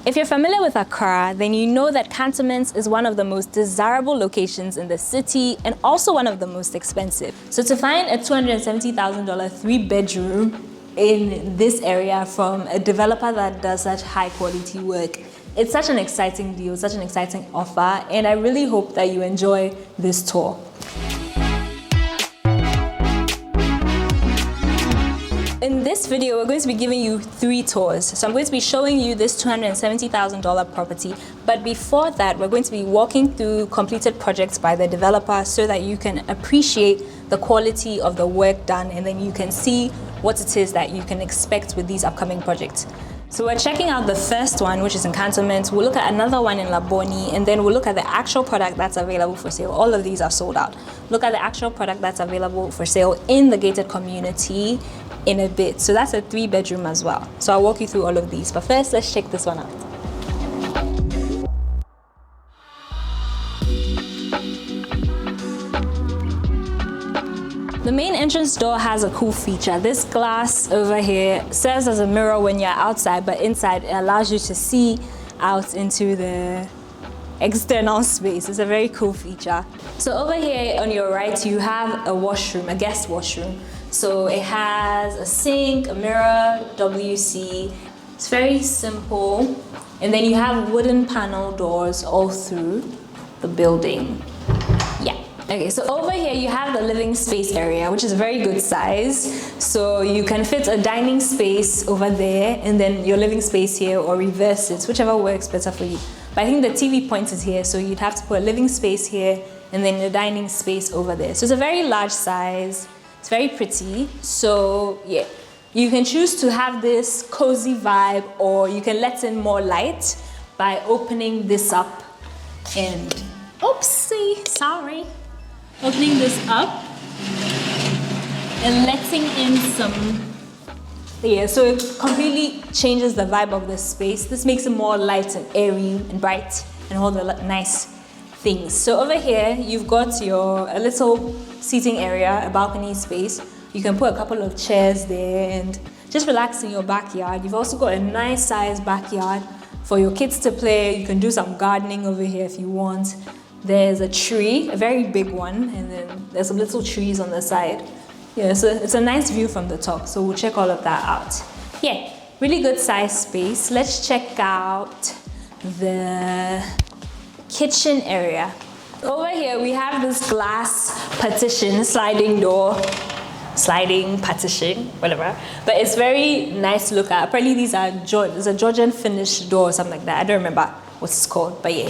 If you're familiar with Accra, then you know that Cantonments is one of the most desirable locations in the city and also one of the most expensive. So to find a $270,000 3-bedroom in this area from a developer that does such high quality work, it's such an exciting deal, such an exciting offer, and I really hope that you enjoy this tour. In this video, we're going to be giving you 3 tours. So I'm going to be showing you this $270,000 property, but before that, we're going to be walking through completed projects by the developer so that you can appreciate the quality of the work done, and then you can see what it is that you can expect with these upcoming projects. So we're checking out the first one, which is in Cantonments. We'll look at another one in Laboni, and then we'll look at the actual product that's available for sale. All of these are sold out. Look at the actual product that's available for sale in the gated community in a bit. So that's a 3-bedroom as well. So I'll walk you through all of these. But first, let's check this one out. The main entrance door has a cool feature. This glass over here serves as a mirror when you're outside, but inside it allows you to see out into the external space. It's a very cool feature. So over here on your right, you have a washroom, a guest washroom. So it has a sink, a mirror, WC. It's very simple. And then you have wooden panel doors all through the building. Yeah. Okay, so over here you have the living space area, which is a very good size. So you can fit a dining space over there and then your living space here, or reverse it, whichever works better for you. But I think the TV point is here, so you'd have to put a living space here and then the dining space over there. So it's a very large size. It's very pretty. So yeah, you can choose to have this cozy vibe, or you can let in more light by opening this up and opening this up and letting in some, so it completely changes the vibe of the space. This makes it more light and airy and bright and all the nice things. So over here you've got a little seating area, a balcony space. You can put a couple of chairs there and just relax in your backyard. You've also got a nice sized backyard for your kids to play. You can do some gardening over here if you want. There's a tree, a very big one, and then there's some little trees on the side. Yeah, so it's a nice view from the top, so we'll check all of that out. Yeah, really good size space. Let's check out the kitchen area. Over here we have this glass partition, sliding partition, whatever. But it's very nice to look at. Apparently these are there's a Georgian finish door or something like that. I don't remember what it's called, but yeah.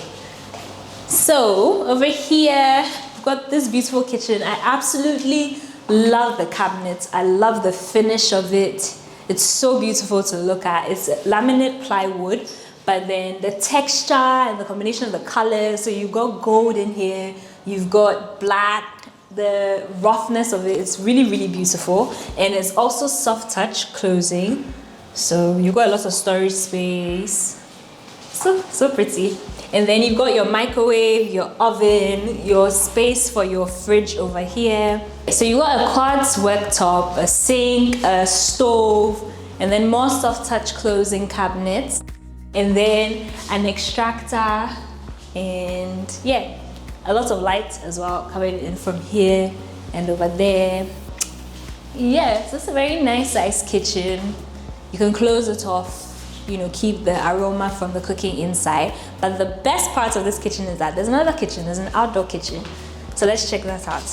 So over here, we've got this beautiful kitchen. I absolutely love the cabinets. I love the finish of it. It's so beautiful to look at. It's laminate plywood, but then the texture and the combination of the colors. So you've got gold in here, you've got black, the roughness of it is really, really beautiful. And it's also soft touch closing. So you've got a lot of storage space. So pretty. And then you've got your microwave, your oven, your space for your fridge over here. So you've got a quartz worktop, a sink, a stove, and then more soft touch closing cabinets. And then an extractor, and yeah, a lot of light as well coming in from here and over there. Yeah, so it's a very nice sized kitchen. You can close it off, keep the aroma from the cooking inside. But the best part of this kitchen is that there's another kitchen, there's an outdoor kitchen. So let's check that out.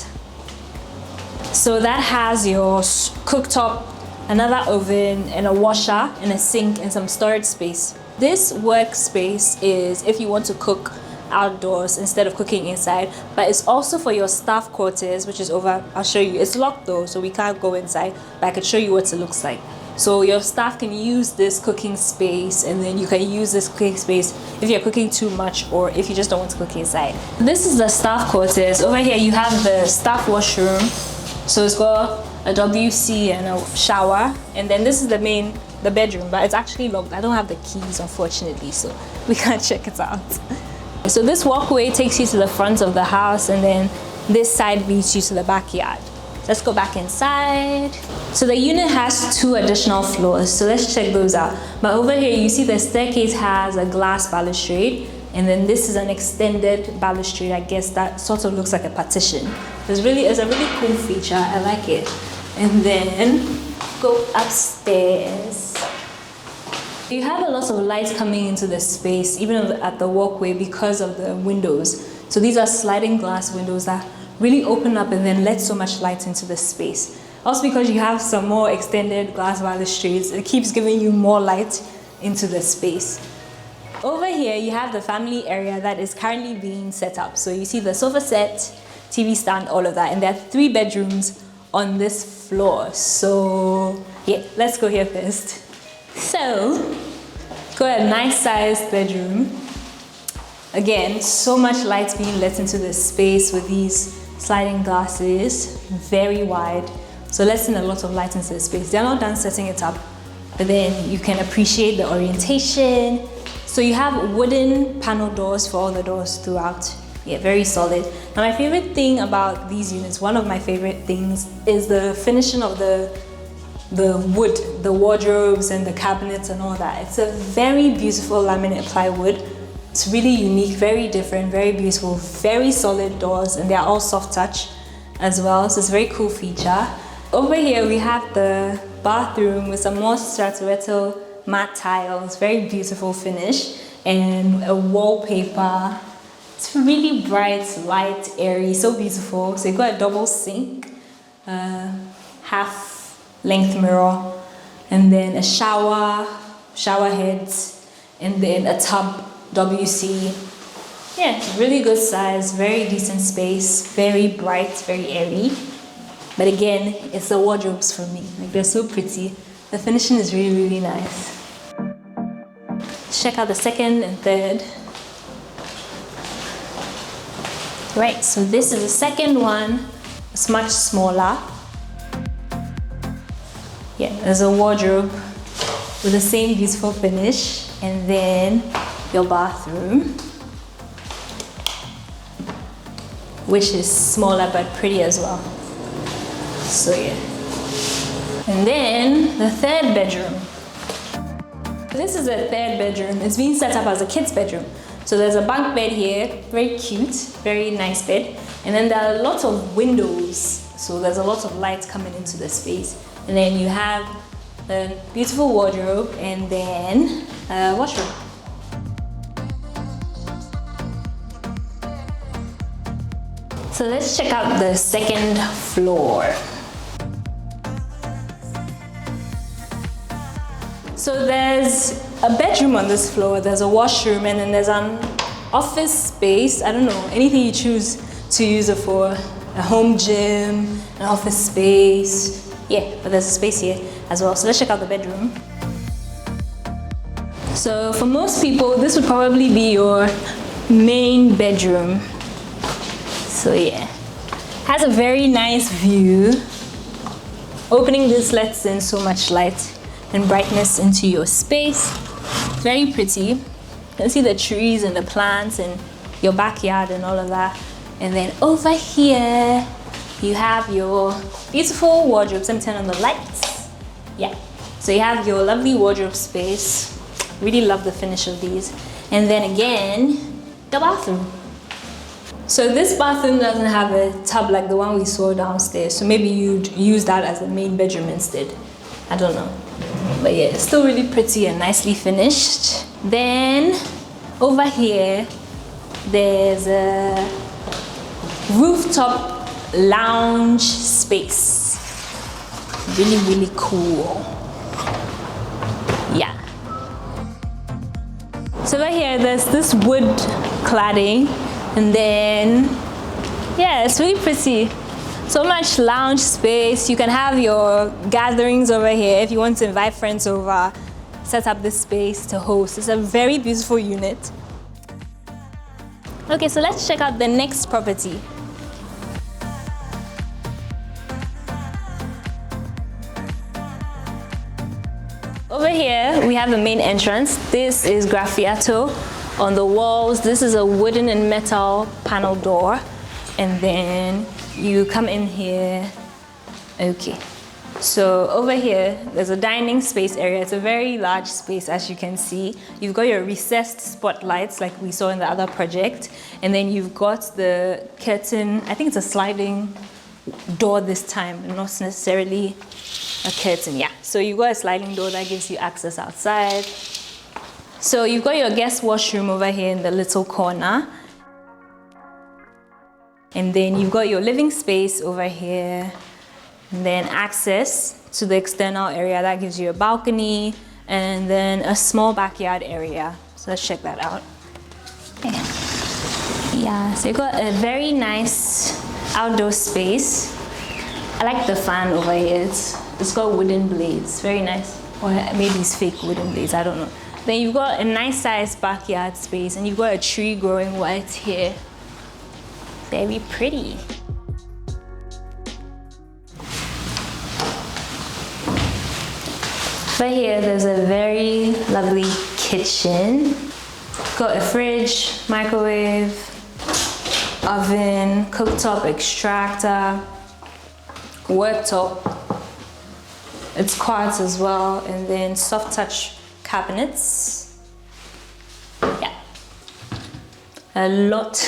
So that has your cooktop, another oven, and a washer, and a sink, and some storage space. This workspace is if you want to cook outdoors instead of cooking inside, but it's also for your staff quarters, which is over. I'll show you. It's locked though, so we can't go inside, but I can show you what it looks like. So your staff can use this cooking space, and then you can use this cooking space if you're cooking too much or if you just don't want to cook inside. This is the staff quarters. Over here you have the staff washroom. So it's got a WC and a shower, and then this is the bedroom, but it's actually locked. I don't have the keys, unfortunately, so we can't check it out. So this walkway takes you to the front of the house, and then this side leads you to the backyard. Let's go back inside. So the unit has 2 additional floors, so let's check those out. But over here you see the staircase has a glass balustrade, and then this is an extended balustrade. I guess that sort of looks like a partition. It's a really cool feature. I like it. And then go upstairs. You have a lot of light coming into the space, even at the walkway, because of the windows. So these are sliding glass windows that really open up and then let so much light into the space. Also because you have some more extended glass balustrades, it keeps giving you more light into the space. Over here you have the family area that is currently being set up. So you see the sofa set, TV stand, all of that, and there are 3 bedrooms on this floor. So yeah, let's go here first. So got a nice sized bedroom. Again, so much light being let into the space with these sliding glasses, very wide. So letting a lot of light into the space. They're not done setting it up, but then you can appreciate the orientation. So you have wooden panel doors for all the doors throughout. Yeah, very solid. Now my favorite thing about these units, one of my favorite things, is the finishing of the wood, the wardrobes and the cabinets and all that. It's a very beautiful laminate plywood. It's really unique, very different, very beautiful, very solid doors, and they are all soft touch as well, so it's a very cool feature. Over here we have the bathroom with some more Stratoretto matte tiles, very beautiful finish, and a wallpaper. It's really bright, light, airy, so beautiful. So you've got a double sink, half length mirror, and then a shower heads, and then a tub WC. Yeah, really good size, very decent space, very bright, very airy. But again, it's the wardrobes for me. Like, they're so pretty. The finishing is really, really nice. Let's check out the second and third. Right, so this is the second one. It's much smaller. Yeah, there's a wardrobe with the same beautiful finish, and then your bathroom, which is smaller but pretty as well. So yeah. And then the third bedroom. This is a third bedroom. It's being set up as a kid's bedroom. So there's a bunk bed here, very cute, very nice bed. And then there are lots of windows, so there's a lot of light coming into the space. And then you have a beautiful wardrobe and then a washroom. So let's check out the second floor. So there's a bedroom on this floor, there's a washroom, and then there's an office space. I don't know, anything you choose to use it for. A home gym, an office space. Yeah, but there's a space here as well. So let's check out the bedroom. So for most people, this would probably be your main bedroom. So yeah, has a very nice view. Opening this lets in so much light and brightness into your space. Very pretty. You can see the trees and the plants and your backyard and all of that. And then over here, you have your beautiful wardrobes. Let me turn on the lights. Yeah, so you have your lovely wardrobe space. Really love the finish of these. And then again, the bathroom. So this bathroom doesn't have a tub like the one we saw downstairs, so maybe you'd use that as a main bedroom instead. I don't know. But yeah, it's still really pretty and nicely finished. Then over here, there's a rooftop lounge space. Really, really cool. Yeah. So over here, there's this wood cladding. And then, yeah, it's really pretty. So much lounge space. You can have your gatherings over here if you want to invite friends over. Set up this space to host. It's a very beautiful unit. Okay, so let's check out the next property. Over here, we have the main entrance. This is graffiato on the walls. This is a wooden and metal panel door, and then you come in here Okay. So over here, there's a dining space area. It's a very large space, as you can see. You've got your recessed spotlights like we saw in the other project. And then you've got the curtain. I think it's a sliding door this time, not necessarily a curtain. Yeah. So you've got a sliding door that gives you access outside. So you've got your guest washroom over here in the little corner. And then you've got your living space over here. And then access to the external area that gives you a balcony and then a small backyard area. So let's check that out. Okay. Yeah, so you've got a very nice outdoor space. I like the fan over here. It's got wooden blades, very nice. Or maybe it's fake wooden blades, I don't know. Then you've got a nice sized backyard space and you've got a tree growing right here. Very pretty. But here there's a very lovely kitchen. Got a fridge, microwave, oven, cooktop extractor, worktop. It's quartz as well, and then soft touch cabinets. Yeah. A lot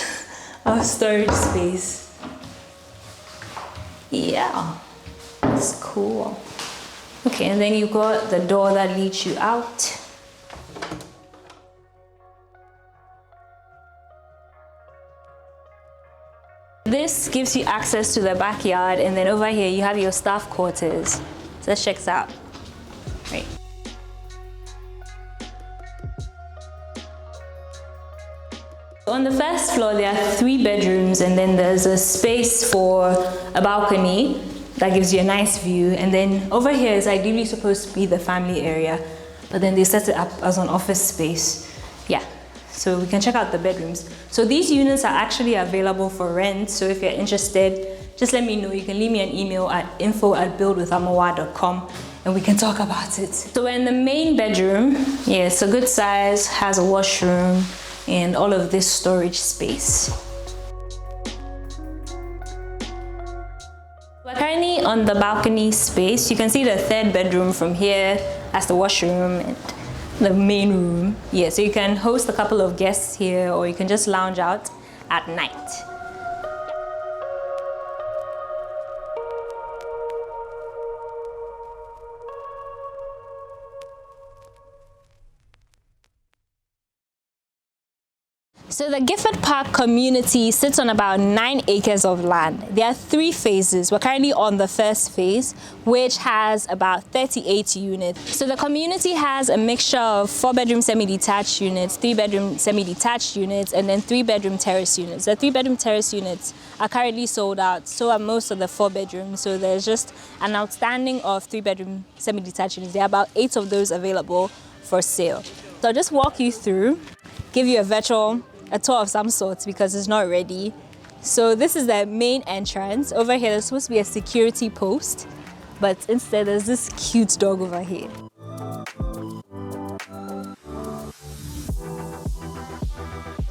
of storage space. Yeah, it's cool. Okay, and then you got the door that leads you out. This gives you access to the backyard, and then over here you have your staff quarters. So let's check this out. Right. On the first floor there are 3 bedrooms, and then there's a space for a balcony that gives you a nice view, and then over here is ideally supposed to be the family area, but then they set it up as an office space. Yeah, so we can check out the bedrooms. So these units are actually available for rent, so if you're interested, just let me know. You can leave me an email at info@buildwithamoaa.com and we can talk about it. So we're in the main bedroom. Yeah, it's a good size, has a washroom and all of this storage space. We're currently on the balcony space. You can see the 3rd bedroom from here as the washroom and the main room. Yeah, so you can host a couple of guests here, or you can just lounge out at night. So the Giffard Park community sits on about 9 acres of land. There are 3 phases. We're currently on the first phase, which has about 38 units. So the community has a mixture of 4-bedroom semi-detached units, 3-bedroom semi-detached units, and then 3-bedroom terrace units. The 3-bedroom terrace units are currently sold out, so are most of the 4-bedrooms. So there's just an outstanding of 3-bedroom semi-detached units. There are about 8 of those available for sale. So I'll just walk you through, give you a tour of some sorts because it's not ready. So this is the main entrance. Over here there's supposed to be a security post, but instead there's this cute dog over here.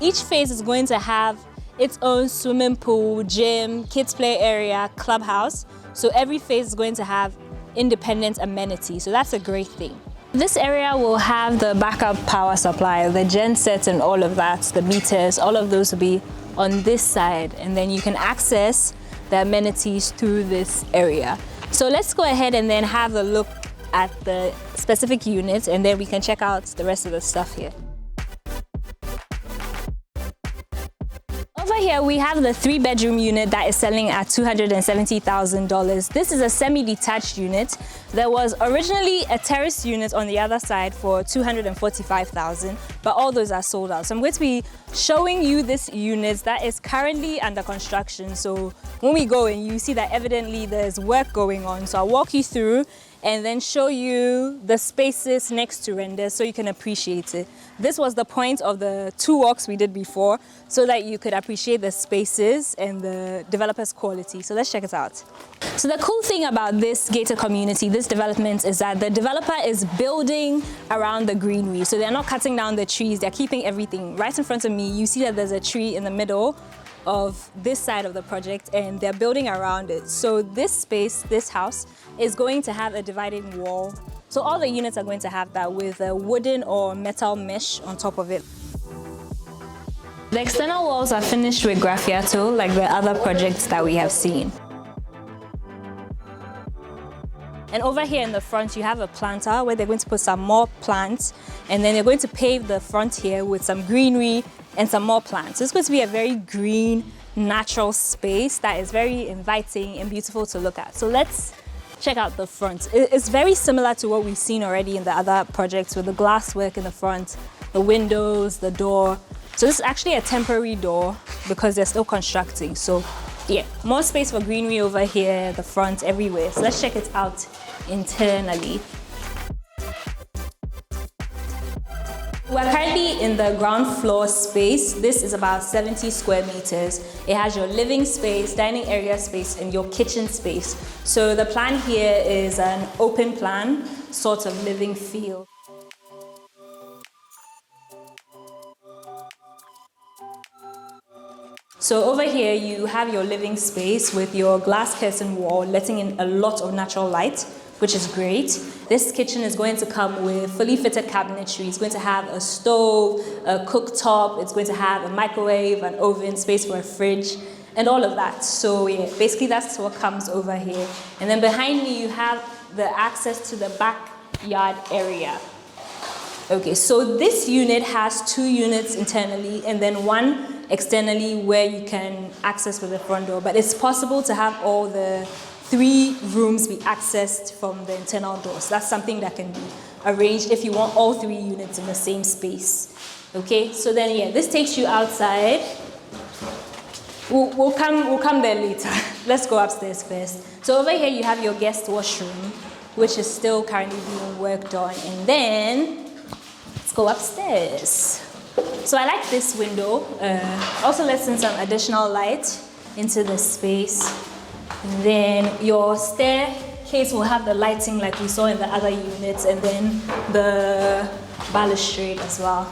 Each phase is going to have its own swimming pool, gym, kids play area, clubhouse. So every phase is going to have independent amenities. So that's a great thing. This area will have the backup power supply, the gen sets and all of that, the meters, all of those will be on this side, and then you can access the amenities through this area. So let's go ahead and then have a look at the specific units, and then we can check out the rest of the stuff here. Over here we have the 3-bedroom unit that is selling at $270,000. This is a semi-detached unit. There was originally a terrace unit on the other side for $245,000, but all those are sold out. So I'm going to be showing you this unit that is currently under construction. So when we go in, you see that evidently there's work going on. So I'll walk you through and then show you the spaces next to render so you can appreciate it. This was the point of the 2 walks we did before, so that you could appreciate the spaces and the developer's quality. So let's check it out. So the cool thing about this gated community, this development, is that the developer is building around the greenery. So they're not cutting down the trees, they're keeping everything. Right in front of me, you see that there's a tree in the middle of this side of the project and they're building around it. So this space, this house, is going to have a dividing wall. So all the units are going to have that with a wooden or metal mesh on top of it. The external walls are finished with graffiato like the other projects that we have seen. And over here in the front, you have a planter where they're going to put some more plants, and then they're going to pave the front here with some greenery and some more plants. So it's going to be a very green, natural space that is very inviting and beautiful to look at. So let's check out the front. It's very similar to what we've seen already in the other projects with the glass work in the front, the windows, the door. So this is actually a temporary door because they're still constructing. So yeah, more space for greenery over here, the front, everywhere. So let's check it out internally. We're currently in the ground floor space. This is about 70 square meters. It has your living space, dining area space, and your kitchen space. So the plan here is an open plan, sort of living feel. So over here you have your living space with your glass curtain wall letting in a lot of natural light, which is great. This kitchen is going to come with fully fitted cabinetry. It's going to have a stove, a cooktop, it's going to have a microwave, an oven, space for a fridge, and all of that. So yeah, basically that's what comes over here. And then behind me you have the access to the backyard area. Okay, so this unit has 2 units internally and then 1 externally where you can access with the front door, but it's possible to have all the 3 rooms be accessed from the internal doors. That's something that can be arranged if you want all 3 units in the same space. Okay, so then yeah, this takes you outside. We'll come there later. Let's go upstairs first. So over here you have your guest washroom, which is still currently being worked on, and then let's go upstairs. So I like this window. Also lets in some additional light into the space. And then your staircase will have the lighting like we saw in the other units, and then the balustrade as well.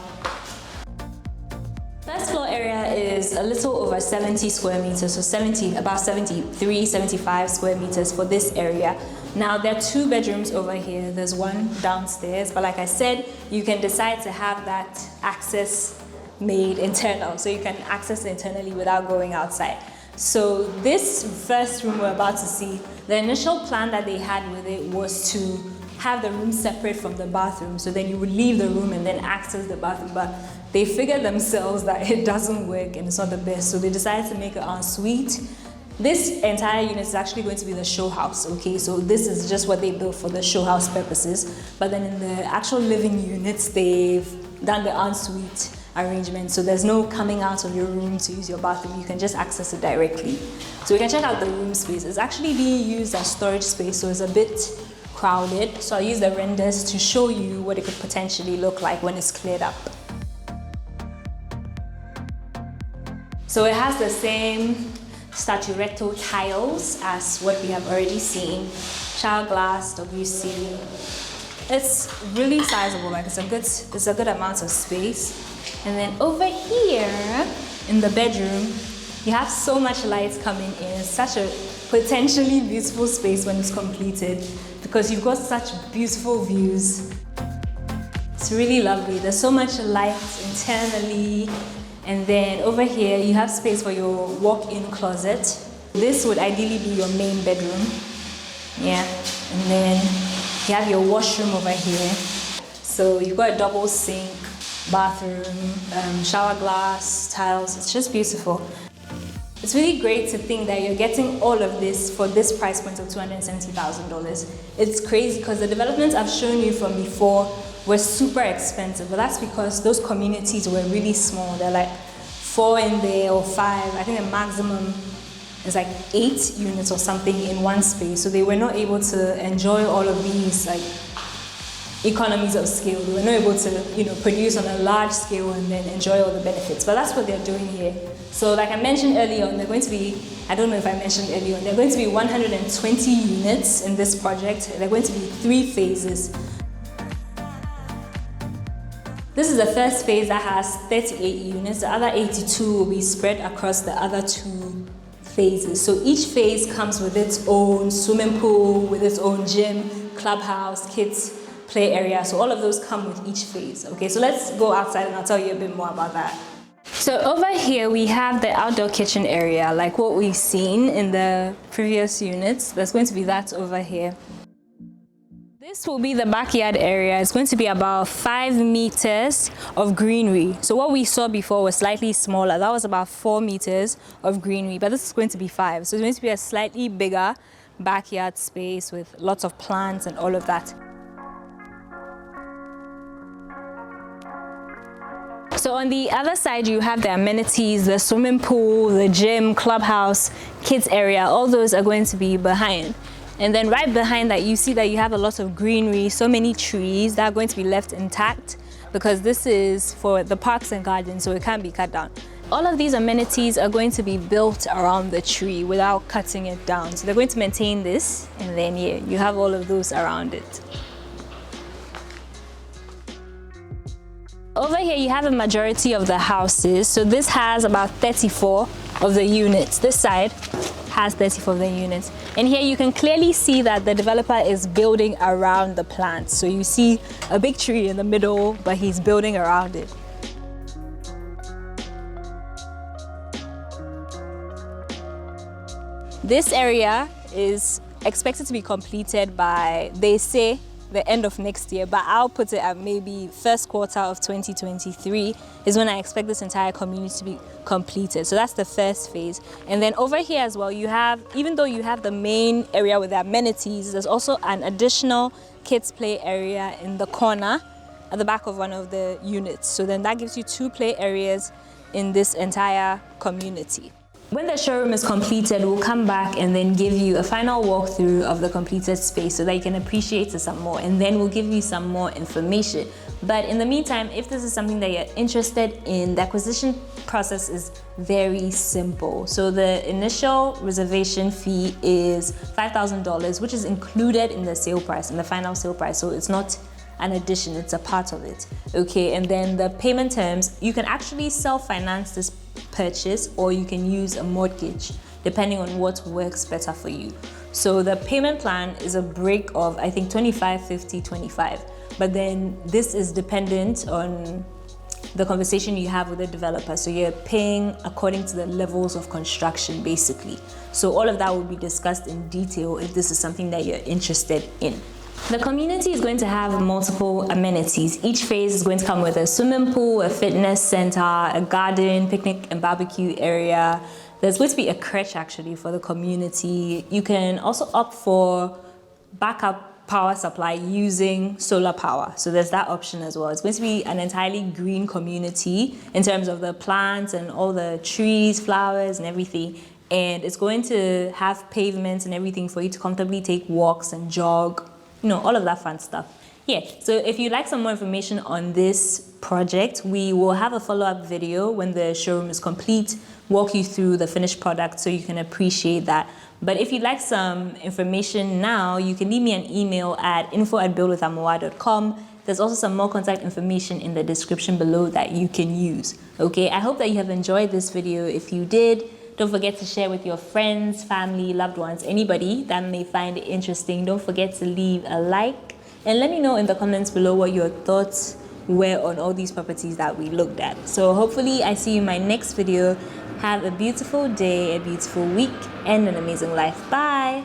First floor area is a little over 70 square meters, so about 73, 75 square meters for this area. Now there are 2 bedrooms over here. There's 1 downstairs, but like I said, you can decide to have that access made internal, so you can access it internally without going outside. So this first room we're about to see, the initial plan that they had with it was to have the room separate from the bathroom, so then you would leave the room and then access the bathroom, but they figured themselves that it doesn't work and it's not the best, so they decided to make it ensuite. This entire unit is actually going to be the show house, okay? So this is just what they built for the show house purposes, but then in the actual living units, they've done the ensuite arrangement, so there's no coming out of your room to use your bathroom. You can just access it directly. So we can check out the room space. It's actually being used as storage space, so it's a bit crowded. So I'll use the renders to show you what it could potentially look like when it's cleared up. So it has the same staturetto tiles as what we have already seen. Shower glass, WC. It's really sizable, like it's a good amount of space. And then over here in the bedroom, you have so much light coming in. It's such a potentially beautiful space when it's completed because you've got such beautiful views. It's really lovely. There's so much light internally. And then over here, you have space for your walk-in closet. This would ideally be your main bedroom. Yeah. And then you have your washroom over here. So you've got a double sink, bathroom, shower glass, tiles. It's just beautiful. It's really great to think that you're getting all of this for this price point of $270,000. It's crazy because the developments I've shown you from before were super expensive, but that's because those communities were really small. They're like 4 in there or 5. I think the maximum is like 8 units or something in one space. So they were not able to enjoy all of these like economies of scale. They were not able to, produce on a large scale and then enjoy all the benefits. But that's what they're doing here. So like I mentioned earlier on, they're going to be, I don't know if I mentioned earlier on, they're going to be 120 units in this project. They're going to be 3 phases. This is the first phase that has 38 units. The other 82 will be spread across the other 2 phases. So each phase comes with its own swimming pool, with its own gym, clubhouse, kids play area. So all of those come with each phase. Okay, so let's go outside and I'll tell you a bit more about that. So over here we have the outdoor kitchen area, like what we've seen in the previous units. There's going to be that over here. This will be the backyard area. It's going to be about 5 meters of greenery. So what we saw before was slightly smaller. That was about 4 meters of greenery, but this is going to be 5. So it's going to be a slightly bigger backyard space with lots of plants and all of that. So on the other side, you have the amenities, the swimming pool, the gym, clubhouse, kids area. All those are going to be behind. And then right behind that, you see that you have a lot of greenery, so many trees that are going to be left intact because this is for the parks and gardens, so it can't be cut down. All of these amenities are going to be built around the tree without cutting it down. So they're going to maintain this, and then yeah, you have all of those around it. Over here, you have a majority of the houses. So this has about 34 of the units. This side has 34 of the units. And here you can clearly see that the developer is building around the plants. So you see a big tree in the middle, but he's building around it. This area is expected to be completed by, they say, the end of next year, but I'll put it at maybe first quarter of 2023 is when I expect this entire community to be completed. So that's the first phase. And then over here as well, you have, even though you have the main area with the amenities, there's also an additional kids play area in the corner at the back of one of the units. So then that gives you 2 play areas in this entire community. When the showroom is completed, we'll come back and then give you a final walkthrough of the completed space so that you can appreciate it some more, and then we'll give you some more information. But in the meantime, if this is something that you're interested in, the acquisition process is very simple. So the initial reservation fee is $5,000, which is included in the sale price, in the final sale price. So it's not an addition, it's a part of it. Okay, and then the payment terms, you can actually self-finance this purchase or you can use a mortgage depending on what works better for you. So the payment plan is a break of, I think, 25, 50, 25. But then this is dependent on the conversation you have with the developer. So you're paying according to the levels of construction, basically. So all of that will be discussed in detail if this is something that you're interested in. The community is going to have multiple amenities. Each phase is going to come with a swimming pool, a fitness center, a garden, picnic and barbecue area. There's going to be a crèche actually for the community. You can also opt for backup power supply using solar power. So there's that option as well. It's going to be an entirely green community in terms of the plants and all the trees, flowers and everything. And it's going to have pavements and everything for you to comfortably take walks and jog. You know, all of that fun stuff. Yeah, so if you'd like some more information on this project, we will have a follow-up video when the showroom is complete, walk you through the finished product so you can appreciate that. But if you'd like some information now, you can leave me an email at info@buildwithamoaa.com. There's also some more contact information in the description below that you can use. Okay, I hope that you have enjoyed this video. If you did, don't forget to share with your friends, family, loved ones, anybody that may find it interesting. Don't forget to leave a like and let me know in the comments below what your thoughts were on all these properties that we looked at. So hopefully I see you in my next video. Have a beautiful day, a beautiful week, and an amazing life. Bye.